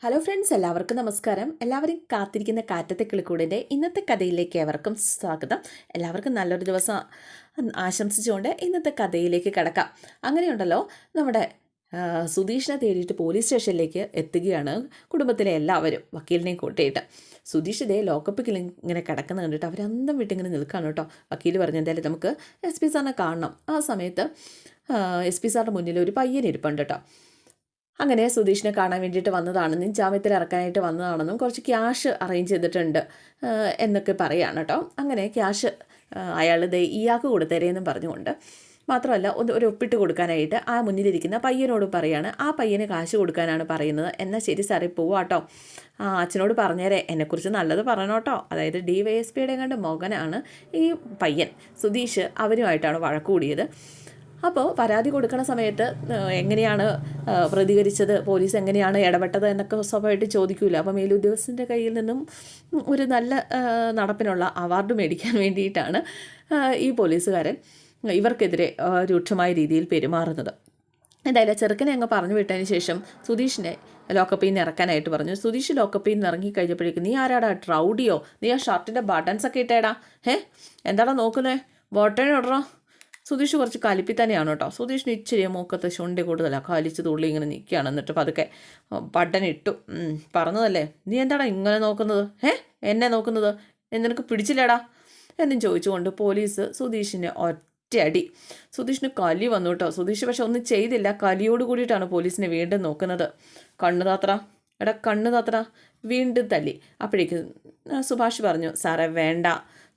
Hello friends, എല്ലാവർക്കും നമസ്കാരം. എല്ലാവരും കാത്തിരിക്കുന്ന കാറ്റത്തെ കിളിക്കൂടിൻ്റെ ഇന്നത്തെ കഥയിലേക്ക് ഏവർക്കും സ്വാഗതം. എല്ലാവർക്കും നല്ലൊരു ദിവസം ആശംസിച്ചുകൊണ്ട് ഇന്നത്തെ കഥയിലേക്ക് കിടക്കാം. അങ്ങനെയുണ്ടല്ലോ, നമ്മുടെ സുധീഷിനെ തേടിയിട്ട് പോലീസ് സ്റ്റേഷനിലേക്ക് എത്തുകയാണ് കുടുംബത്തിലെ എല്ലാവരും, വക്കീലിനെയും കൂട്ടിയിട്ട്. സുധീഷ് ഇതേ ലോക്കപ്പിൽ ഇങ്ങനെ കിടക്കുന്ന കണ്ടിട്ട് അവരന്തം വിട്ടിങ്ങനെ നിൽക്കുകയാണ് കേട്ടോ. വക്കീൽ പറഞ്ഞു, എന്തായാലും നമുക്ക് എസ് പി സാറിനെ കാണണം. ആ സമയത്ത് എസ് പി സാറിൻ്റെ മുന്നിൽ ഒരു പയ്യൻ ഇരിപ്പുണ്ട് കേട്ടോ. അങ്ങനെ സുധീഷിനെ കാണാൻ വേണ്ടിയിട്ട് വന്നതാണെന്നും ജാമ്യത്തിൽ ഇറക്കാനായിട്ട് വന്നതാണെന്നും കുറച്ച് ക്യാഷ് അറേഞ്ച് ചെയ്തിട്ടുണ്ട് എന്നൊക്കെ പറയുകയാണ് കേട്ടോ. അങ്ങനെ ക്യാഷ് അയാൾ ഇയാൾക്ക് കൊടുത്തരേന്നും പറഞ്ഞുകൊണ്ട്, മാത്രമല്ല ഒരു ഒപ്പിട്ട് കൊടുക്കാനായിട്ട് ആ മുന്നിലിരിക്കുന്ന പയ്യനോട് പറയാണ്. ആ പയ്യന് കാശ് കൊടുക്കാനാണ് പറയുന്നത്. എന്നാൽ ശരി സാറേ, പോവാട്ടോ. അച്ഛനോട് പറഞ്ഞേരെ, എന്നെക്കുറിച്ച് നല്ലത് പറയണോട്ടോ. അതായത് DYSPയുടെ കണ്ട് മകനാണ് ഈ പയ്യൻ സുധീഷ്. അവരുമായിട്ടാണ് വഴക്ക് കൂടിയത്. അപ്പോൾ പരാതി കൊടുക്കുന്ന സമയത്ത് എങ്ങനെയാണ് പ്രതികരിച്ചത്, പോലീസ് എങ്ങനെയാണ് ഇടപെട്ടത് എന്നൊക്കെ സ്വാഭാവികമായിട്ട് ചോദിക്കില്ല. അപ്പോൾ മേലുദ്യോഗസ്ഥൻ്റെ കയ്യിൽ നിന്നും ഒരു നല്ല നടപ്പിനുള്ള അവാർഡ് മേടിക്കാൻ വേണ്ടിയിട്ടാണ് ഈ പോലീസുകാരൻ ഇവർക്കെതിരെ രൂക്ഷമായ രീതിയിൽ പെരുമാറുന്നത്. എന്തായാലും ചെറുക്കനെ അങ്ങ് പറഞ്ഞു വിട്ടതിന് ശേഷം സുധീഷിനെ ലോക്കപ്പിൽ നിന്ന് ഇറക്കാനായിട്ട് പറഞ്ഞു. സുധീഷ് ലോക്കപ്പിൽ നിന്ന് ഇറങ്ങിക്കഴിഞ്ഞപ്പോഴേക്കും, നീ ആരാടാ, ട്രൗഡിയോ? നീ ആ ഷർട്ടിൻ്റെ ബട്ടൺസൊക്കെ ഇട്ടേടാ. എന്താടാ നോക്കുന്നത്, ബട്ടൺ ഇടറോ? സുധീഷ് കുറച്ച് കലിപ്പി തന്നെയാണ് കേട്ടോ. സുധീഷിന് ഇച്ചിരി മൂക്കത്ത് ചുണ്ടി കൂടുതലാണ്, കലിച്ച് തുള്ളി ഇങ്ങനെ നിൽക്കുകയാണ്. എന്നിട്ട് പതുക്കെ ബട്ടൺ ഇട്ടു. പറഞ്ഞതല്ലേ, നീ എന്താടാ ഇങ്ങനെ നോക്കുന്നത്? എന്നെ നോക്കുന്നത് നിനക്ക് പിടിച്ചില്ലേടാ എന്നും ചോദിച്ചുകൊണ്ട് പോലീസ് സുധീഷിനെ ഒറ്റയടി. സുധീഷിന് കലി വന്നു കേട്ടോ. സുധീഷ് പക്ഷെ ഒന്നും ചെയ്തില്ല. കലിയോട് കൂടിയിട്ടാണ് പോലീസിനെ വീണ്ടും നോക്കുന്നത്. കണ്ണു താത്ര, എടാ കണ്ണു താത്ര. വീണ്ടും തല്ലി. അപ്പോഴേക്ക് സുഭാഷ് പറഞ്ഞു, സാറേ വേണ്ട,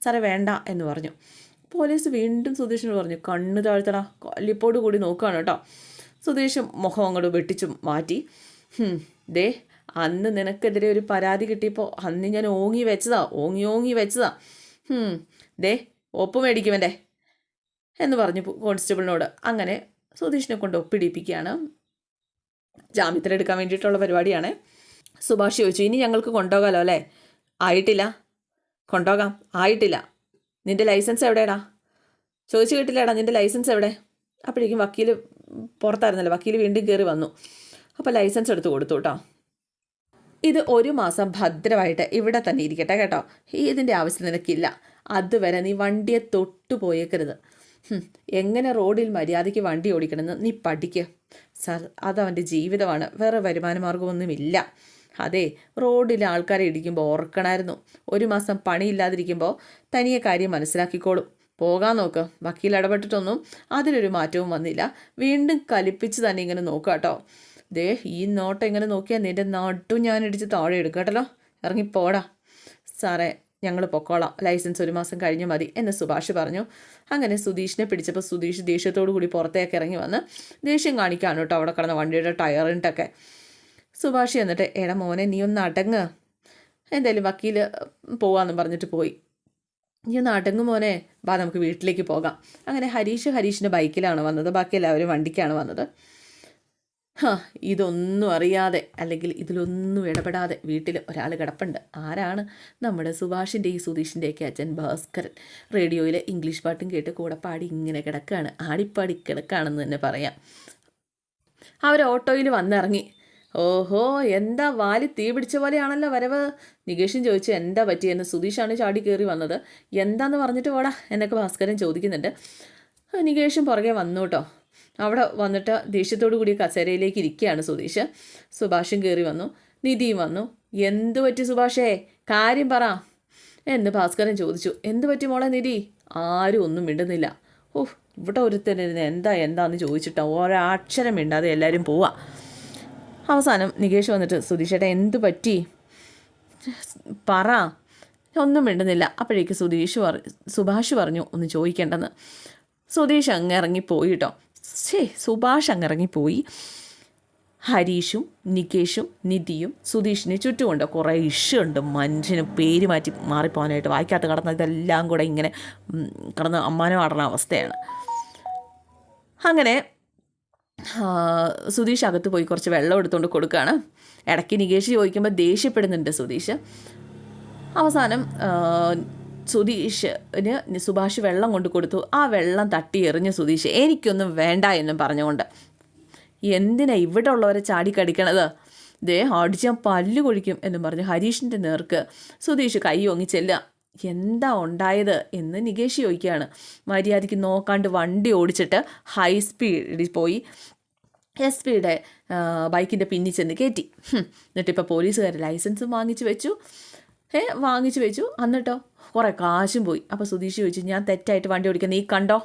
സാറേ വേണ്ട എന്ന് പറഞ്ഞു. പോലീസ് വീണ്ടും സുധീഷിനോട് പറഞ്ഞു, കണ്ണ് താഴ്ത്തടാ. കല്ലിപ്പോട് കൂടി നോക്കുകയാണ് കേട്ടോ. സുധീഷ് മുഖം അങ്ങോട്ട് വെട്ടിച്ചു മാറ്റി. ദേ, അന്ന് നിനക്കെതിരെ ഒരു പരാതി കിട്ടിയപ്പോൾ അന്ന് ഞാൻ ഓങ്ങി വെച്ചതാ. ദേ, ഒപ്പ് മേടിക്കുമല്ലേ എന്ന് പറഞ്ഞു കോൺസ്റ്റബിളിനോട്. അങ്ങനെ സുധീഷിനെ കൊണ്ട് ഒപ്പിടിപ്പിക്കുകയാണ്. ജാമ്യത്തിലെടുക്കാൻ വേണ്ടിയിട്ടുള്ള പരിപാടിയാണ്. സുഭാഷ് ചോദിച്ചു, ഇനി ഞങ്ങൾക്ക് കൊണ്ടുപോകാമല്ലോ അല്ലേ? ആയിട്ടില്ല. കൊണ്ടുപോകാം, ആയിട്ടില്ല. നിൻ്റെ ലൈസൻസ് എവിടെയാടാ? ചോദിച്ചു കേട്ടില്ലേടാ, നിൻ്റെ ലൈസൻസ് എവിടെ? അപ്പോഴേക്കും വക്കീൽ പുറത്തായിരുന്നല്ലോ. വക്കീൽ വീണ്ടും കയറി വന്നു. അപ്പോൾ ലൈസൻസ് എടുത്ത് കൊടുത്തു കേട്ടോ. ഇത് 1 മാസം ഭദ്രമായിട്ട് ഇവിടെ തന്നെ ഇരിക്കട്ടെ കേട്ടോ. ഇതിൻ്റെ ആവശ്യം നിനക്കില്ല. അതുവരെ നീ വണ്ടിയെ തൊട്ടു പോയേക്കരുത്. എങ്ങനെ റോഡിൽ മര്യാദയ്ക്ക് വണ്ടി ഓടിക്കണമെന്ന് നീ പഠിക്കുക. സാർ, അതവൻ്റെ ജീവിതമാണ്, വേറെ വരുമാന മാർഗമൊന്നുമില്ല. അതെ, റോഡിലെ ആൾക്കാരെ ഇടിക്കുമ്പോൾ ഓർക്കണമായിരുന്നു. 1 മാസം പണിയില്ലാതിരിക്കുമ്പോൾ തനിയെ കാര്യം മനസ്സിലാക്കിക്കോളും. പോകാൻ നോക്ക്. വക്കീൽ ഇടപെട്ടിട്ടൊന്നും അതിലൊരു മാറ്റവും വന്നില്ല. വീണ്ടും കലിപ്പിച്ച് തന്നെ ഇങ്ങനെ നോക്കുക കേട്ടോ. ദേ, ഈ നോട്ടം ഇങ്ങനെ നോക്കിയാൽ നിൻ്റെ നട്ടും ഞാൻ ഇടിച്ച് താഴെ എടുക്കട്ടല്ലോ. ഇറങ്ങിപ്പോടാ. സാറേ, ഞങ്ങൾ പൊക്കോളാം, ലൈസൻസ് 1 മാസം കഴിഞ്ഞ് മതി എന്ന് സുഭാഷ് പറഞ്ഞു. അങ്ങനെ സുധീഷിനെ പിടിച്ചപ്പോൾ സുധീഷ് ദേഷ്യത്തോടു കൂടി പുറത്തേക്ക് ഇറങ്ങി വന്ന് ദേഷ്യം കാണിക്കാണ് കേട്ടോ. അവിടെ കിടന്ന വണ്ടിയുടെ ടയറിൻ്റെയൊക്കെ. സുഭാഷ് എന്നിട്ട്, എടാ മോനെ, നീ ഒന്ന് അടങ്ങ്. എന്തായാലും വക്കീൽ പോവാമെന്ന് പറഞ്ഞിട്ട് പോയി. നീ ഒന്ന് അടങ്ങ് മോനെ, വാ നമുക്ക് വീട്ടിലേക്ക് പോകാം. അങ്ങനെ ഹരീഷിൻ്റെ ബൈക്കിലാണ് വന്നത്, ബാക്കി എല്ലാവരും വണ്ടിക്കാണ് വന്നത്. ഇതൊന്നും അറിയാതെ, അല്ലെങ്കിൽ ഇതിലൊന്നും ഇടപെടാതെ വീട്ടിൽ ഒരാൾ കിടപ്പുണ്ട്. ആരാണ്? നമ്മുടെ സുഭാഷിൻ്റെയും സുധീഷിൻ്റെയൊക്കെ അച്ഛൻ ഭാസ്കരൻ. റേഡിയോയിൽ ഇംഗ്ലീഷ് പാട്ടും കേട്ട് കൂടെ പാടി ഇങ്ങനെ കിടക്കുകയാണ്, ആടിപ്പാടി കിടക്കുകയാണെന്ന് തന്നെ പറയാം. അവർ ഓട്ടോയിൽ വന്നിറങ്ങി. ഓഹോ, എന്താ വാലി തീ പിടിച്ച പോലെയാണല്ലോ വരവ്. നികേഷും ചോദിച്ചു, എന്താ പറ്റിയെന്ന്. സുധീഷാണ് ചാടി കയറി വന്നത്. എന്താന്ന് പറഞ്ഞിട്ട് പോടാ എന്നൊക്കെ ഭാസ്കരൻ ചോദിക്കുന്നുണ്ട്. നികേഷും പുറകെ വന്നു കേട്ടോ. അവിടെ വന്നിട്ട് ദേഷ്യത്തോടു കൂടി കസേരയിലേക്ക് ഇരിക്കുകയാണ് സുധീഷ്. സുഭാഷും കയറി വന്നു, നിധിയും വന്നു. എന്തു പറ്റി സുഭാഷേ, കാര്യം പറ എന്ന് ഭാസ്കരൻ ചോദിച്ചു. എന്തു പറ്റി മോളെ നിധി? ആരും ഒന്നും മിണ്ടുന്നില്ല. ഇവിടെ ഒരുത്തരുന്ന് എന്താന്ന് ചോദിച്ചിട്ടാ ഒരക്ഷരം മിണ്ടാതെ എല്ലാവരും പോവാ. അവസാനം നികേഷ് വന്നിട്ട്, സുധീഷേട്ടാ എന്തു പറ്റി പറ. ഒന്നും മിണ്ടുന്നില്ല. അപ്പോഴേക്ക് സുഭാഷ് പറഞ്ഞു, ഒന്ന് ചോദിക്കേണ്ടെന്ന്. സുധീഷ് അങ്ങ് ഇറങ്ങിപ്പോയി കേട്ടോ. സുഭാഷ് അങ്ങ് ഇറങ്ങിപ്പോയി. ഹരീഷും നികേഷും നിധിയും സുധീഷിനെ ചുറ്റുമുണ്ട്. കുറേ ഇഷ്യുണ്ട്. മനുഷ്യന് പേര് മാറ്റി മാറിപ്പോകാനായിട്ട് വായിക്കാത്ത കിടന്ന ഇതെല്ലാം കൂടെ ഇങ്ങനെ കിടന്ന് അമ്മാനം ആടുന്ന അവസ്ഥയാണ്. അങ്ങനെ സുധീഷ് അകത്ത് പോയി കുറച്ച് വെള്ളം എടുത്തുകൊണ്ട് കൊടുക്കുകയാണ്. ഇടയ്ക്ക് നികേഷ് ചോദിക്കുമ്പോൾ ദേഷ്യപ്പെടുന്നുണ്ട് സുധീഷ്. അവസാനം സുധീഷിന് സുഭാഷ് വെള്ളം കൊണ്ട് കൊടുത്തു. ആ വെള്ളം തട്ടി എറിഞ്ഞ് സുധീഷ്, എനിക്കൊന്നും വേണ്ട എന്നും പറഞ്ഞുകൊണ്ട്. എന്തിനാ ഇവിടെ ഉള്ളവരെ ചാടിക്കടിക്കണത്? ദേ അടിച്ച് ഞാൻ പല്ല് കൊഴിക്കും എന്നും പറഞ്ഞ് ഹരീഷിൻ്റെ നേർക്ക് സുധീഷ് കൈ ഓങ്ങിച്ചെല്ലുക. എന്താ ഉണ്ടായത് എന്ന് നികേഷ് ചോദിക്കുകയാണ്. മര്യാദയ്ക്ക് നോക്കാണ്ട് വണ്ടി ഓടിച്ചിട്ട് ഹൈ സ്പീഡിൽ പോയി എസ് പിയുടെ ബൈക്കിൻ്റെ പിന്നിൽ ചെന്ന് കയറ്റി. എന്നിട്ടിപ്പോൾ പോലീസുകാർ ലൈസൻസും വാങ്ങിച്ചു വെച്ചു. എന്നിട്ടോ കുറേ കാശും പോയി. അപ്പോൾ സുധീഷ് ചോദിച്ചു, ഞാൻ തെറ്റായിട്ട് വണ്ടി ഓടിക്കാൻ നീ കണ്ടോ?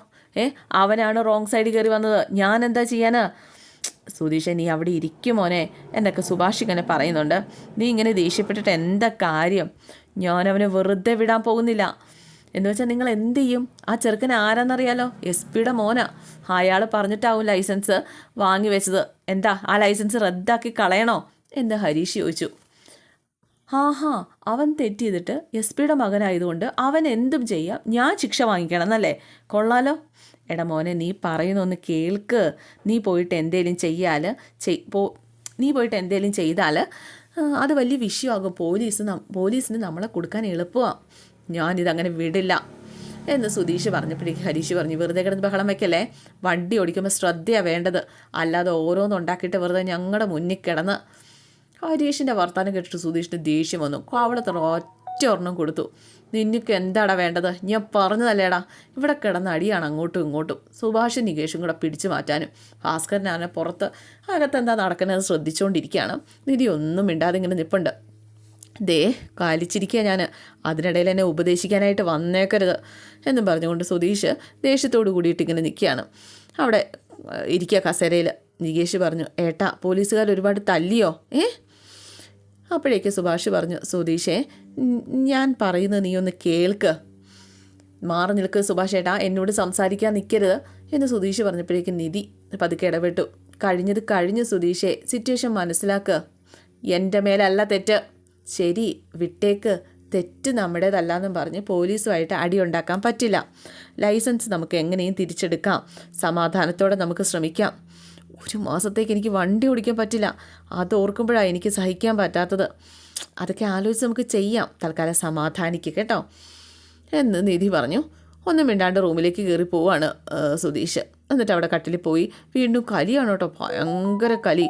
അവനാണ് റോങ് സൈഡിൽ കയറി വന്നത്, ഞാൻ എന്താ ചെയ്യാനാ? സുധീഷെ, നീ അവിടെ ഇരിക്കും മോനെ എന്നൊക്കെ സുഭാഷ് ഇങ്ങനെ പറയുന്നുണ്ട്. നീ ഇങ്ങനെ ദേഷ്യപ്പെട്ടിട്ട് എന്താ കാര്യം? ഞാനവനെ വെറുതെ വിടാൻ പോകുന്നില്ല. എന്ന് വെച്ചാൽ നിങ്ങൾ എന്ത് ചെയ്യും? ആ ചെറുക്കൻ ആരാന്നറിയാലോ? എസ് പിയുടെ മോനാ. അയാൾ പറഞ്ഞിട്ടാവും ലൈസൻസ് വാങ്ങി വെച്ചത്. എന്താ ആ ലൈസൻസ് റദ്ദാക്കി കളയണോ എന്ന് ഹരീഷ് ചോദിച്ചു. അവൻ തെറ്റ് ചെയ്തിട്ട് എസ് പിയുടെ മകനായതുകൊണ്ട് അവൻ എന്തും ചെയ്യാം, ഞാൻ ശിക്ഷ വാങ്ങിക്കണം എന്നല്ലേ? കൊള്ളാലോ. എടാ മോനെ, നീ പറയുന്നൊന്ന് കേൾക്ക്. നീ പോയിട്ട് എന്തേലും ചെയ്താൽ അത് വലിയ വിഷയമാകും. പോലീസിന് നമ്മളെ കൊടുക്കാൻ എളുപ്പമാണ്. ഞാനിതങ്ങനെ വിടില്ല എന്ന് സുധീഷ് പറഞ്ഞപ്പോഴേക്ക് ഹരീഷ് പറഞ്ഞു, വെറുതെ കിടന്ന് ബഹളം വയ്ക്കല്ലേ. വണ്ടി ഓടിക്കുമ്പോൾ ശ്രദ്ധയാണ് വേണ്ടത്, അല്ലാതെ ഓരോന്നുണ്ടാക്കിയിട്ട് വെറുതെ ഞങ്ങളുടെ മുന്നിൽ കിടന്ന്. ഹരീഷിൻ്റെ വർത്താനം കേട്ടിട്ട് സുധീഷിന് ദേഷ്യം വന്നു. അവളത്ര ഒറ്റ ഒരെണ്ണം കൊടുത്തു. നിനക്ക് എന്താടാ വേണ്ടത്? ഞാൻ പറഞ്ഞതല്ലേടാ. ഇവിടെ കിടന്ന് അടിയാണ് അങ്ങോട്ടും ഇങ്ങോട്ടും. സുഭാഷും നികേഷും കൂടെ പിടിച്ചു മാറ്റാനും ഭാസ്കരനാണ് പുറത്ത് അകത്തെന്താ നടക്കുന്നത് ശ്രദ്ധിച്ചുകൊണ്ടിരിക്കുകയാണ്. നിധി ഒന്നും മിണ്ടാതെ ഇങ്ങനെ നിൽപ്പുണ്ട്. ദേ കാലിച്ചിരിക്കുക ഞാൻ, അതിനിടയിൽ എന്നെ ഉപദേശിക്കാനായിട്ട് വന്നേക്കരുത് എന്നും പറഞ്ഞുകൊണ്ട് സുധീഷ് ദേഷ്യത്തോടു കൂടിയിട്ട് ഇങ്ങനെ നിൽക്കുകയാണ്. അവിടെ ഇരിക്കുക കസേരയിൽ. നികേഷ് പറഞ്ഞു, ഏട്ടാ പോലീസുകാർ ഒരുപാട് തല്ലിയോ? അപ്പോഴേക്ക് സുഭാഷ് പറഞ്ഞു, സുധീഷേ ഞാൻ പറയുന്നത് നീ ഒന്ന് കേൾക്ക്. മാറി നിൽക്ക് സുഭാഷ് ഏട്ടാ, എന്നോട് സംസാരിക്കാൻ നിൽക്കരുത് എന്ന് സുധീഷ് പറഞ്ഞപ്പോഴേക്ക് നിധി പതുക്കെ ഇടപെട്ടു. കഴിഞ്ഞു സുധീഷേ, സിറ്റുവേഷൻ മനസ്സിലാക്കുക. എൻ്റെ മേലല്ല തെറ്റ്. ശരി വിട്ടേക്ക്, തെറ്റ് നമ്മുടേതല്ലെന്നും പറഞ്ഞ് പോലീസുമായിട്ട് അടിയുണ്ടാക്കാൻ പറ്റില്ല. ലൈസൻസ് നമുക്ക് എങ്ങനെയും തിരിച്ചെടുക്കാം, സമാധാനത്തോടെ നമുക്ക് ശ്രമിക്കാം. 1 മാസത്തേക്ക് എനിക്ക് വണ്ടി ഓടിക്കാൻ പറ്റില്ല. അത് ഓർക്കുമ്പോഴാണ് എനിക്ക് സഹിക്കാൻ പറ്റാത്തത്. അതൊക്കെ ആലോചിച്ച് നമുക്ക് ചെയ്യാം, തൽക്കാലം സമാധാനിക്കുക കേട്ടോ എന്ന് നിധി പറഞ്ഞു. ഒന്നും മിണ്ടാണ്ട് റൂമിലേക്ക് കയറി പോവാണ് സുധീഷ്. എന്നിട്ട് അവിടെ കട്ടിലിൽ പോയി വീണ്ടും കലിയാണ് കേട്ടോ, ഭയങ്കര കലി.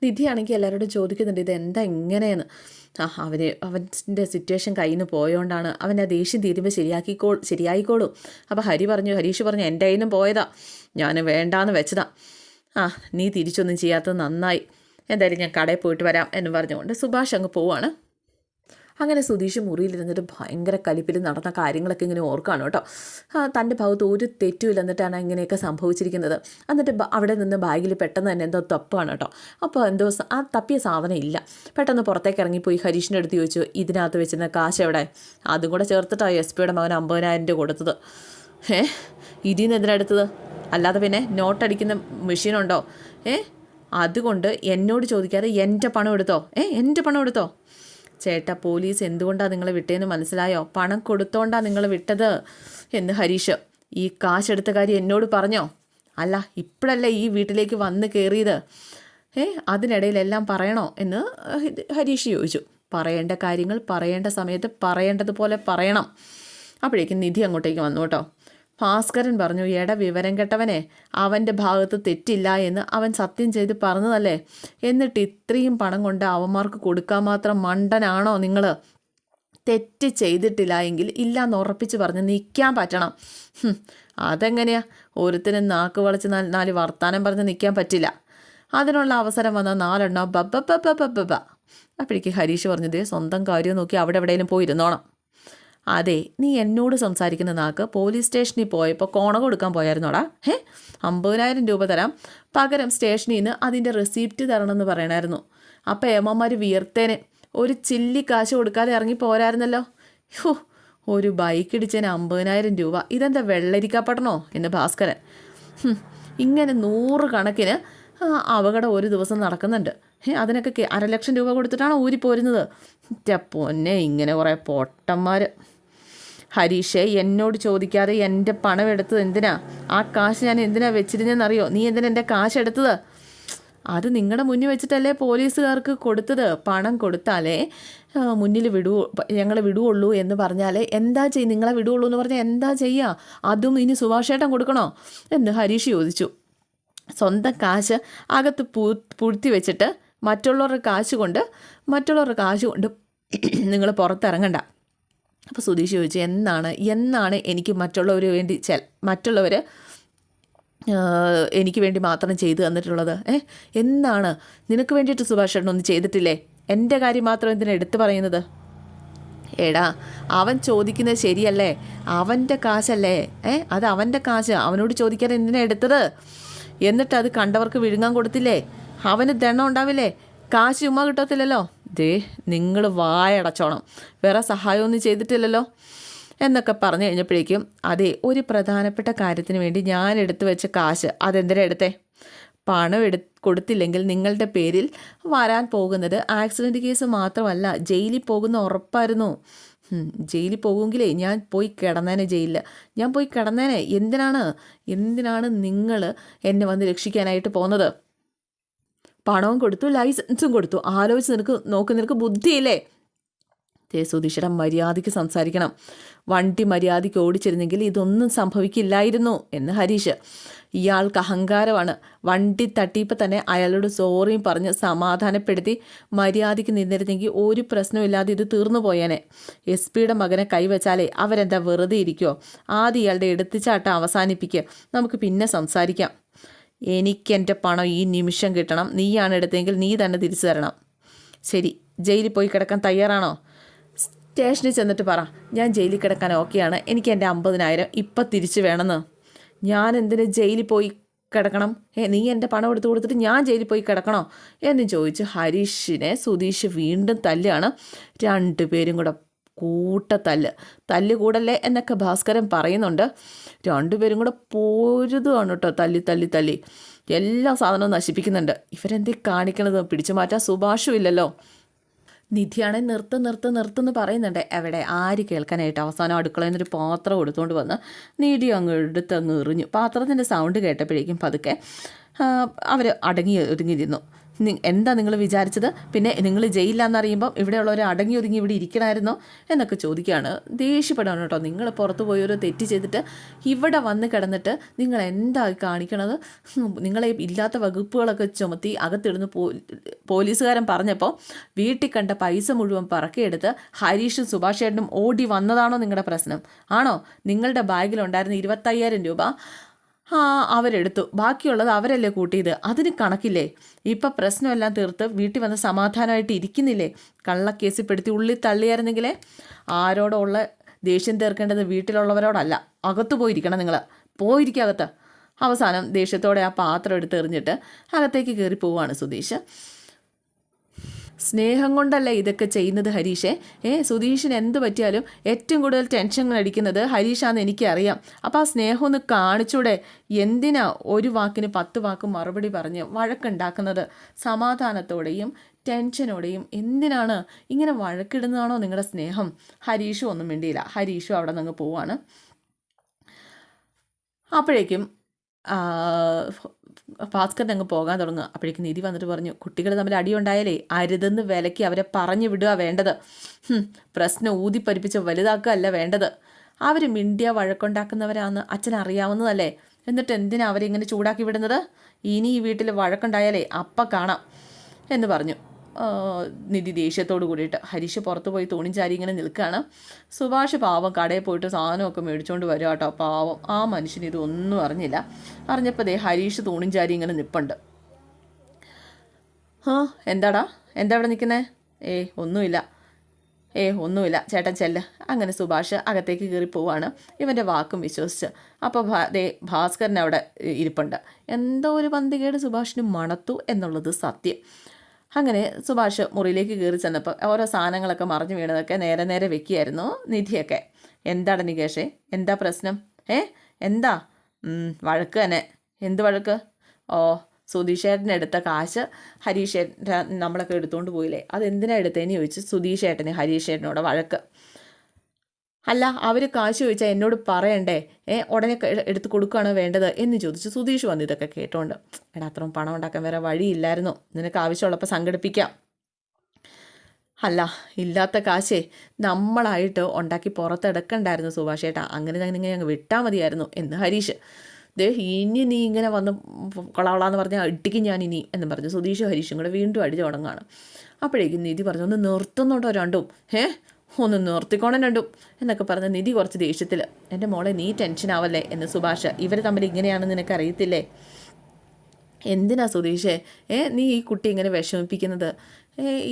നിധിയാണെങ്കിൽ എല്ലാവരോടും ചോദിക്കുന്നുണ്ട്, ഇതെന്താ ഇങ്ങനെയെന്ന്. അവൻ്റെ സിറ്റുവേഷൻ കയ്യിൽ നിന്ന് പോയോണ്ടാണ്. അവൻ്റെ ആ ദേഷ്യം തീരുമ്പോൾ ശരിയായിക്കോളും. അപ്പോൾ ഹരീഷ് പറഞ്ഞു, എൻ്റെ കയ്യിൽ നിന്നും പോയതാ, ഞാൻ വേണ്ടാന്ന് വെച്ചതാ. നീ തിരിച്ചൊന്നും ചെയ്യാത്തത് നന്നായി. എന്തായാലും ഞാൻ കടയിൽ പോയിട്ട് വരാം എന്ന് പറഞ്ഞുകൊണ്ട് സുഭാഷ് അങ്ങ് പോവാണ്. അങ്ങനെ സുധീഷ് മുറിയിലിരുന്നിട്ട് ഭയങ്കര കലിപ്പിൽ നടന്ന കാര്യങ്ങളൊക്കെ ഇങ്ങനെ ഓർക്കുകയാണ് കേട്ടോ. തൻ്റെ ഭാഗത്ത് ഒരു തെറ്റുമില്ല, എന്നിട്ടാണ് ഇങ്ങനെയൊക്കെ സംഭവിച്ചിരിക്കുന്നത്. എന്നിട്ട് അവിടെ നിന്ന് ബാഗിൽ പെട്ടെന്ന് തന്നെ എന്തോ തപ്പാണ് കേട്ടോ. അപ്പോൾ എന്തോ ആ തപ്പിയ സാധനം ഇല്ല. പെട്ടെന്ന് പുറത്തേക്ക് ഇറങ്ങിപ്പോയി ഹരീഷിൻ്റെ അടുത്ത് ചോദിച്ചു, ഇതിനകത്ത് വെച്ചിരുന്ന കാശ് എവിടെ? അതും കൂടെ ചേർത്തിട്ടാണ് എസ് പിയുടെ മകൻ 50,000 രൂപ കൊടുത്തത്. ഇതിൽ നിന്ന് എന്തിനാ എടുത്തത്? അല്ലാതെ പിന്നെ നോട്ടടിക്കുന്ന മെഷീനുണ്ടോ? അതുകൊണ്ട് എന്നോട് ചോദിക്കാതെ എൻ്റെ പണം എടുത്തോ? എൻ്റെ പണം എടുത്തോ? ചേട്ടാ, പോലീസ് എന്തുകൊണ്ടാണ് നിങ്ങളെ വിട്ടതെന്ന് മനസ്സിലായോ? പണം കൊടുത്തോണ്ടാണ് നിങ്ങൾ വിട്ടത് എന്ന് ഹരീഷ്. ഈ കാശെടുത്ത കാര്യം എന്നോട് പറഞ്ഞോ? അല്ല, ഇപ്പോഴല്ലേ ഈ വീട്ടിലേക്ക് വന്ന് കയറിയത്. അതിനിടയിലെല്ലാം പറയണോ എന്ന് ഹരീഷ് ചോദിച്ചു. പറയേണ്ട കാര്യങ്ങൾ പറയേണ്ട സമയത്ത് പറയേണ്ടതുപോലെ പറയണം. അപ്പോഴേക്കും നിധി അങ്ങോട്ടേക്ക് വന്നു കേട്ടോ. ഭാസ്കരൻ പറഞ്ഞു, വിവരം കെട്ടവനെ, അവൻ്റെ ഭാഗത്ത് തെറ്റില്ല എന്ന് അവൻ സത്യം ചെയ്ത് പറഞ്ഞതല്ലേ, എന്നിട്ട് ഇത്രയും പണം കൊണ്ട് അവന്മാർക്ക് കൊടുക്കാൻ മാത്രം മണ്ടനാണോ നിങ്ങൾ? തെറ്റ് ചെയ്തിട്ടില്ല എങ്കിൽ ഇല്ലാന്ന് ഉറപ്പിച്ച് പറഞ്ഞ് നിൽക്കാൻ പറ്റണം. അതെങ്ങനെയാ? ഒരുത്തിനും നാക്ക് വളച്ച് 4 വർത്താനം പറഞ്ഞ് നിൽക്കാൻ പറ്റില്ല. അതിനുള്ള അവസരം വന്നാൽ 4 എണ്ണം ബബ്ബ. അപ്പോഴേക്ക് ഹരീഷ് പറഞ്ഞത്, സ്വന്തം കാര്യം നോക്കി അവിടെ എവിടെയെങ്കിലും പോയിരുന്നോണം. അതെ, നീ എന്നോട് സംസാരിക്കുന്ന നാക്ക് പോലീസ് സ്റ്റേഷനിൽ പോയപ്പോൾ കോണ കൊടുക്കാൻ പോയായിരുന്നോടാ? 50,000 രൂപ തരാം, പകരം സ്റ്റേഷനിൽ നിന്ന് അതിൻ്റെ റെസിപ്റ്റ് തരണമെന്ന് പറയണമായിരുന്നു. അപ്പോൾ ഏമ്മമാർ വിയർത്തേനെ. ഒരു ചില്ലി കാശ് കൊടുക്കാതെ ഇറങ്ങി പോരായിരുന്നല്ലോ. ഒരു ബൈക്ക് ഇടിച്ചതിന് 50,000 രൂപ, ഇതെന്താ വെള്ളരിക്കപ്പെടണോ എന്ന് ഭാസ്കരൻ. ഇങ്ങനെ 100 കണക്കിന് അപകടം ഒരു ദിവസം നടക്കുന്നുണ്ട്. അതിനൊക്കെ 1,00,000 രൂപ കൊടുത്തിട്ടാണ് ഊരിപ്പോരുന്നത്. പൊന്നെ, ഇങ്ങനെ കുറേ പൊട്ടന്മാർ. ഹരീഷേ, എന്നോട് ചോദിക്കാതെ എൻ്റെ പണം എടുത്തത് എന്തിനാ? ആ കാശ് ഞാൻ എന്തിനാ വെച്ചിരുന്നതെന്നറിയോ? നീ എന്തിനാ എൻ്റെ കാശ് എടുത്തത്? അത് നിങ്ങളുടെ മുന്നിൽ വെച്ചിട്ടല്ലേ പോലീസുകാർക്ക് കൊടുത്തത്. പണം കൊടുത്താലേ മുന്നിൽ ഞങ്ങൾ വിടുകയുള്ളൂ എന്ന് പറഞ്ഞാലേ എന്താ ചെയ്യും? നിങ്ങളെ വിടുകയുള്ളൂ എന്ന് പറഞ്ഞാൽ എന്താ ചെയ്യുക? അതും ഇനി സുഭാഷേട്ടൻ കൊടുക്കണോ എന്ന് ഹരീഷ് ചോദിച്ചു. സ്വന്തം കാശ് അകത്ത് പൂഴ്ത്തി വെച്ചിട്ട് മറ്റുള്ളവരുടെ കാശ് കൊണ്ട് നിങ്ങൾ പുറത്തിറങ്ങണ്ട. അപ്പോൾ സുധീഷ് ചോദിച്ചു, എന്നാണ് എനിക്ക് മറ്റുള്ളവർ എനിക്ക് വേണ്ടി മാത്രം ചെയ്തു തന്നിട്ടുള്ളത്? എന്നാണ് നിനക്ക് വേണ്ടിയിട്ട് സുഭാഷ് ചേട്ടൻ ഒന്നും ചെയ്തിട്ടില്ലേ? എൻ്റെ കാര്യം മാത്രം എന്തിനാണ് എടുത്തു പറയുന്നത്? എടാ, അവൻ ചോദിക്കുന്നത് ശരിയല്ലേ? അവൻ്റെ കാശല്ലേ? അത് അവൻ്റെ കാശ്, അവനോട് ചോദിക്കാൻ എന്തിനാണ് എടുത്തത്? എന്നിട്ട് അത് കണ്ടവർക്ക് വിഴുങ്ങാൻ കൊടുത്തില്ലേ? അവന് ദണ്ണം ഉണ്ടാവില്ലേ? കാശ് ചുമ്മാ കിട്ടത്തില്ലല്ലോ. നിങ്ങൾ വായടച്ചോണം, വേറെ സഹായമൊന്നും ചെയ്തിട്ടില്ലല്ലോ എന്നൊക്കെ പറഞ്ഞു കഴിഞ്ഞപ്പോഴേക്കും, അതെ, ഒരു പ്രധാനപ്പെട്ട കാര്യത്തിന് വേണ്ടി ഞാൻ എടുത്തു വെച്ച കാശ് അതെന്തിനാ എടുത്തേ? പണം കൊടുത്തില്ലെങ്കിൽ നിങ്ങളുടെ പേരിൽ വരാൻ പോകുന്നത് ആക്സിഡൻറ്റ് കേസ് മാത്രമല്ല, ജയിലിൽ പോകുന്ന ഉറപ്പായിരുന്നു. ജയിലിൽ പോകുമെങ്കിലേ ഞാൻ പോയി കിടന്നേനെ, ജയിലിൽ ഞാൻ പോയി കിടന്നേനെ. എന്തിനാണ് നിങ്ങൾ എന്നെ വന്ന് രക്ഷിക്കാനായിട്ട് പോകുന്നത്? പണവും കൊടുത്തു, ലൈസൻസും കൊടുത്തു, ആലോചിച്ച് നിനക്ക് ബുദ്ധിയില്ലേ? സുധീഷേട്ടാ, മര്യാദയ്ക്ക് സംസാരിക്കണം. വണ്ടി മര്യാദയ്ക്ക് ഓടിച്ചിരുന്നെങ്കിൽ ഇതൊന്നും സംഭവിക്കില്ലായിരുന്നു എന്ന് ഹരീഷ്. ഇയാൾക്ക് അഹങ്കാരമാണ്. വണ്ടി തട്ടിയപ്പോൾ തന്നെ അയാളോട് സോറിയും പറഞ്ഞ് സമാധാനപ്പെടുത്തി മര്യാദയ്ക്ക് നിന്നിരുന്നെങ്കിൽ ഒരു പ്രശ്നമില്ലാതെ ഇത് തീർന്നു പോയേനെ. SP മകനെ കൈവച്ചാലേ അവരെന്താ വെറുതെ ഇരിക്കുമോ? ആദ്യം ഇയാളുടെ എടുത്തുചാട്ടം അവസാനിപ്പിക്കുക, നമുക്ക് പിന്നെ സംസാരിക്കാം. എനിക്കെൻ്റെ പണം ഈ നിമിഷം കിട്ടണം. നീയാണ് എടുത്തെങ്കിൽ നീ തന്നെ തിരിച്ചു തരണം. ശരി, ജയിലിൽ പോയി കിടക്കാൻ തയ്യാറാണോ? സ്റ്റേഷനിൽ ചെന്നിട്ട് പറ, ഞാൻ ജയിലിൽ കിടക്കാൻ ഓക്കെയാണ്, എനിക്ക് എൻ്റെ 50,000 ഇപ്പം തിരിച്ചു വേണമെന്ന്. ഞാൻ എന്തിന് ജയിലിൽ പോയി കിടക്കണം? നീ എൻ്റെ പണം കൊടുത്തിട്ട് ഞാൻ ജയിലിൽ പോയി കിടക്കണോ എന്ന് ചോദിച്ച് ഹരീഷിനെ സുധീഷ് വീണ്ടും തല്ലാണ്. രണ്ടുപേരും കൂടെ തല്ല് കൂടല്ലേ എന്നൊക്കെ ഭാസ്കരൻ പറയുന്നുണ്ട്. രണ്ടുപേരും കൂടെ പോരുതുമാണ് കേട്ടോ, തല്ലി എല്ലാ സാധനവും നശിപ്പിക്കുന്നുണ്ട്. ഇവരെന്തേ കാണിക്കണത്? പിടിച്ചു മാറ്റാൻ സുഭാഷും ഇല്ലല്ലോ. നിധിയാണെ നിർത്തുന്ന് പറയുന്നുണ്ട്. എവിടെ ആര് കേൾക്കാനായിട്ട്? അവസാനം അടുക്കളയിൽ നിന്നൊരു പാത്രം എടുത്തുകൊണ്ട് വന്ന് നീടി എടുത്തങ്ങ് എറിഞ്ഞു. പാത്രത്തിൻ്റെ സൗണ്ട് കേട്ടപ്പോഴേക്കും പതുക്കെ അവർ ഒതുങ്ങിയിരുന്നു. എന്താ നിങ്ങൾ വിചാരിച്ചത്? പിന്നെ നിങ്ങൾ ജയിലിലാണെന്നറിയുമ്പം ഇവിടെയുള്ളവർ അടങ്ങി ഒതുങ്ങി ഇവിടെ ഇരിക്കണമായിരുന്നോ എന്നൊക്കെ ചോദിക്കുകയാണ്. ദേഷ്യപ്പെടാണ് കേട്ടോ. നിങ്ങൾ പുറത്ത് പോയി ഒരു തെറ്റ് ചെയ്തിട്ട് ഇവിടെ വന്ന് കിടന്നിട്ട് നിങ്ങൾ എന്താ കാണിക്കണത്? നിങ്ങളെ ഇല്ലാത്ത വകുപ്പുകളൊക്കെ ചുമത്തി അകത്തിടുന്നു പോലീസുകാരൻ പറഞ്ഞപ്പോൾ വീട്ടിൽ കണ്ട പൈസ മുഴുവൻ പറക്കിയെടുത്ത് ഹരീഷും സുഭാഷ് ചേട്ടനും ഓടി വന്നതാണോ നിങ്ങളുടെ പ്രശ്നം? ആണോ? നിങ്ങളുടെ ബാഗിലുണ്ടായിരുന്ന 25,000 രൂപ അവരെടുത്തു, ബാക്കിയുള്ളത് അവരല്ലേ കൂട്ടിയത്? അതിന് കണക്കില്ലേ? ഇപ്പം പ്രശ്നമെല്ലാം തീർത്ത് വീട്ടിൽ വന്ന് സമാധാനമായിട്ട് ഇരിക്കുന്നില്ലേ? കള്ളക്കേസിൽ പെടുത്തി ഉള്ളിൽ തള്ളിയായിരുന്നെങ്കിലേ ആരോടുള്ള ദേഷ്യം തീർക്കേണ്ടത് വീട്ടിലുള്ളവരോടല്ല, അകത്ത് പോയിരിക്കണം. നിങ്ങൾ പോയിരിക്കകത്ത്. അവസാനം ദേഷ്യത്തോടെ ആ പാത്രം എടുത്ത് എറിഞ്ഞിട്ട് അകത്തേക്ക് കയറി പോവുകയാണ് സുധീഷ്. സ്നേഹം കൊണ്ടല്ല ഇതൊക്കെ ചെയ്യുന്നത് ഹരീഷേ. സുധീഷിന് എന്ത് പറ്റിയാലും ഏറ്റവും കൂടുതൽ ടെൻഷൻ അടിക്കുന്നത് ഹരീഷാന്ന് എനിക്കറിയാം. അപ്പോൾ ആ സ്നേഹം ഒന്ന് കാണിച്ചൂടെ? എന്തിനാ ഒരു വാക്കിന് 10 വാക്ക് മറുപടി പറഞ്ഞ് വഴക്കുണ്ടാക്കുന്നത്? സമാധാനത്തോടെയും ടെൻഷനോടെയും എന്തിനാണ് ഇങ്ങനെ വഴക്കിടുന്നതാണോ നിങ്ങളുടെ സ്നേഹം? ഹരീഷും ഒന്നും മിണ്ടിയില്ല. ഹരീഷും അവിടെ നിന്ന് പോവാണ്. അപ്പോഴേക്കും ഭാസ്കരൻ അങ്ങ് പോകാൻ തുടങ്ങുക. അപ്പോഴേക്കും നിധി വന്നിട്ട് പറഞ്ഞു, കുട്ടികൾ തമ്മിൽ അടിയുണ്ടായാലേ അരുതെന്ന് വിലക്കി അവരെ പറഞ്ഞു വിടുക വേണ്ടത്. പ്രശ്നം ഊതിപ്പരിപ്പിച്ച് വലുതാക്കുകയല്ല വേണ്ടത്. അവർ മിണ്ടിയ വഴക്കുണ്ടാക്കുന്നവരാണെന്ന് അച്ഛൻ അറിയാവുന്നതല്ലേ? എന്നിട്ട് എന്തിനാ അവരിങ്ങനെ ചൂടാക്കി വിടുന്നത്? ഇനി ഈ വീട്ടിൽ വഴക്കുണ്ടായാലേ അപ്പം കാണാം എന്ന് പറഞ്ഞു നിധി ദേഷ്യത്തോട് കൂടിയിട്ട്. ഹരീഷ് പുറത്ത് പോയി തൂണി ചാരി ഇങ്ങനെ നിൽക്കുകയാണ്. സുഭാഷ് പാവം കടയിൽ പോയിട്ട് സാധനമൊക്കെ മേടിച്ചുകൊണ്ട് വരിക കേട്ടോ. പാവം ആ മനുഷ്യന് ഇതൊന്നും അറിഞ്ഞില്ല. അറിഞ്ഞപ്പോൾ ഹരീഷ് തൂണും ചാരി ഇങ്ങനെ നിൽപ്പുണ്ട്. എന്താടാ, എന്താ ഇവിടെ നിൽക്കുന്നേ? ഒന്നുമില്ല ചേട്ടൻ ചെല്ല്. അങ്ങനെ സുഭാഷ് അകത്തേക്ക് കയറി പോവാണ്, ഇവൻ്റെ വാക്കും വിശ്വസിച്ച്. അപ്പോൾ ഭാസ്കരൻ അവിടെ ഇരിപ്പുണ്ട്. എന്തോ ഒരു പന്തികേട് സുഭാഷിന് മണത്തു എന്നുള്ളത് സത്യം. അങ്ങനെ സുഭാഷ് മുറിയിലേക്ക് കയറി ചെന്നപ്പോൾ ഓരോ സാധനങ്ങളൊക്കെ മറിഞ്ഞു വീണതൊക്കെ നേരെ വെക്കുകയായിരുന്നു നിധിയൊക്കെ. എന്താണ് നികേഷേ, എന്താ പ്രശ്നം? എന്താ? വഴക്ക് തന്നെ. എന്ത് വഴക്ക്? സുധീഷേട്ടന് എടുത്ത കാശ് ഹരീഷേട്ടൻ നമ്മളൊക്കെ എടുത്തുകൊണ്ട് പോയില്ലേ, അതെന്തിനാ എടുത്തതെന്ന് ചോദിച്ച് സുധീഷേട്ടന് ഹരീഷേട്ടനോട് വഴക്ക്. അല്ല, അവർ കാശ് ചോദിച്ചാൽ എന്നോട് പറയണ്ടേ? ഉടനെ എടുത്ത് കൊടുക്കുകയാണോ വേണ്ടത് എന്ന് ചോദിച്ചു. സുധീഷ് വന്ന് ഇതൊക്കെ കേട്ടോണ്ട്, എടാ അത്രയും പണം ഉണ്ടാക്കാൻ വേറെ വഴിയില്ലായിരുന്നു, നിനക്ക് ആവശ്യമുള്ളപ്പോൾ സംഘടിപ്പിക്കാം. അല്ല, ഇല്ലാത്ത കാശേ നമ്മളായിട്ട് ഉണ്ടാക്കി പുറത്തെടുക്കണ്ടായിരുന്നു സുഭാഷേട്ടാ, അങ്ങനെ നിങ്ങൾ ഞങ്ങൾ വിട്ടാൽ മതിയായിരുന്നു എന്ന് ഹരീഷ്. ദേ ഇനി നീ ഇങ്ങനെ വന്ന് കൊളാവളാന്ന് പറഞ്ഞാൽ അടിക്കും ഞാൻ ഇനി എന്ന് പറഞ്ഞു സുധീഷും ഹരീഷും കൂടെ വീണ്ടും അടി തുടങ്ങുകയാണ്. അപ്പോഴേക്കും നിധി പറഞ്ഞു ഒന്ന് നിർത്തുന്നുണ്ടോ രണ്ടും, ഒന്ന് നിർത്തിക്കോണം രണ്ടും എന്നൊക്കെ പറഞ്ഞ് നിധി കുറച്ച് ദേഷ്യത്തിൽ, എൻ്റെ മോളെ നീ ടെൻഷൻ ആവല്ലേ എന്ന് സുഭാഷ്, ഇവർ തമ്മിൽ ഇങ്ങനെയാണെന്ന് നിനക്ക് അറിയത്തില്ലേ, എന്തിനാ സുധീഷേ നീ ഈ കുട്ടി ഇങ്ങനെ വിഷമിപ്പിക്കുന്നത്,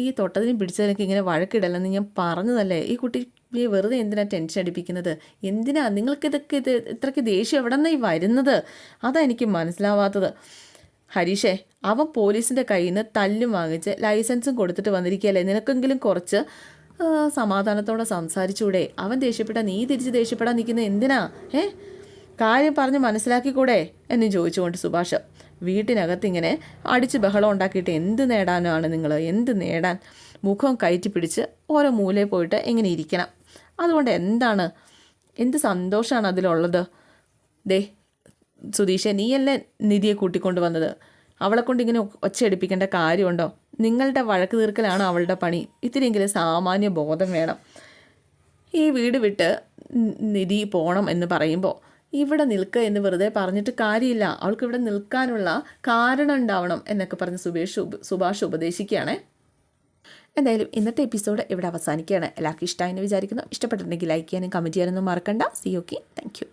ഈ തൊട്ടതിനും പിടിച്ചതിനൊക്കെ ഇങ്ങനെ വഴക്കിടല്ലെന്ന് ഞാൻ പറഞ്ഞതല്ലേ, ഈ കുട്ടി വെറുതെ എന്തിനാ ടെൻഷൻ അടിപ്പിക്കുന്നത്, എന്തിനാ നിങ്ങൾക്കിതൊക്കെ ഇത്രയ്ക്ക് ദേഷ്യം എവിടെ നിന്നായി വരുന്നത്, അതാ എനിക്ക് മനസ്സിലാവാത്തത്. ഹരീഷേ അവൻ പോലീസിൻ്റെ കയ്യിൽ നിന്ന് തല്ലും വാങ്ങിച്ച് ലൈസൻസും കൊടുത്തിട്ട് വന്നിരിക്കുകയല്ലേ, നിനക്കെങ്കിലും കുറച്ച് സമാധാനത്തോടെ സംസാരിച്ചൂടെ, അവൻ ദേഷ്യപ്പെട്ടാൽ നീ തിരിച്ച് ദേഷ്യപ്പെടാൻ നിൽക്കുന്നത് എന്തിനാ, കാര്യം പറഞ്ഞ് മനസ്സിലാക്കിക്കൂടെ എന്ന് ചോദിച്ചുകൊണ്ട് സുഭാഷ്. വീട്ടിനകത്ത് ഇങ്ങനെ അടിച്ച് ബഹളം ഉണ്ടാക്കിയിട്ട് എന്ത് നേടാനാണ് നിങ്ങൾ, എന്ത് നേടാൻ, മുഖം കയറ്റി പിടിച്ച് ഓരോ മൂലയിൽ പോയിട്ട് ഇങ്ങനെ ഇരിക്കണം, അതുകൊണ്ട് എന്ത് സന്തോഷമാണ് അതിലുള്ളത്. ദേ സുധീഷേ നീയല്ലേ നിധിയെ കൂട്ടിക്കൊണ്ട് വന്നത്, അവളെ കൊണ്ട് ഇങ്ങനെ ഒച്ചയടിപ്പിക്കേണ്ട കാര്യമുണ്ടോ, നിങ്ങളുടെ വഴക്ക് തീർക്കലാണ് അവളുടെ പണി, ഇത്തിരിയെങ്കിലും സാമാന്യ ബോധം വേണം. ഈ വീട് വിട്ട് നിധി പോകണം എന്ന് പറയുമ്പോൾ ഇവിടെ നിൽക്കുക എന്ന് വെറുതെ പറഞ്ഞിട്ട് കാര്യമില്ല, അവൾക്ക് ഇവിടെ നിൽക്കാനുള്ള കാരണം ഉണ്ടാവണം എന്നൊക്കെ പറഞ്ഞ് സുഭാഷ് ഉപദേശിക്കുകയാണ്. എന്തായാലും ഇന്നത്തെ എപ്പിസോഡ് ഇവിടെ അവസാനിക്കുകയാണ്. എല്ലാവർക്കും ഇഷ്ടമായെന്ന് വിചാരിക്കുന്നു. ഇഷ്ടപ്പെട്ടിട്ടുണ്ടെങ്കിൽ ലൈക്ക് ചെയ്യാനും കമൻറ്റ് ചെയ്യാനൊന്നും മറക്കണ്ട. C okay, thank you.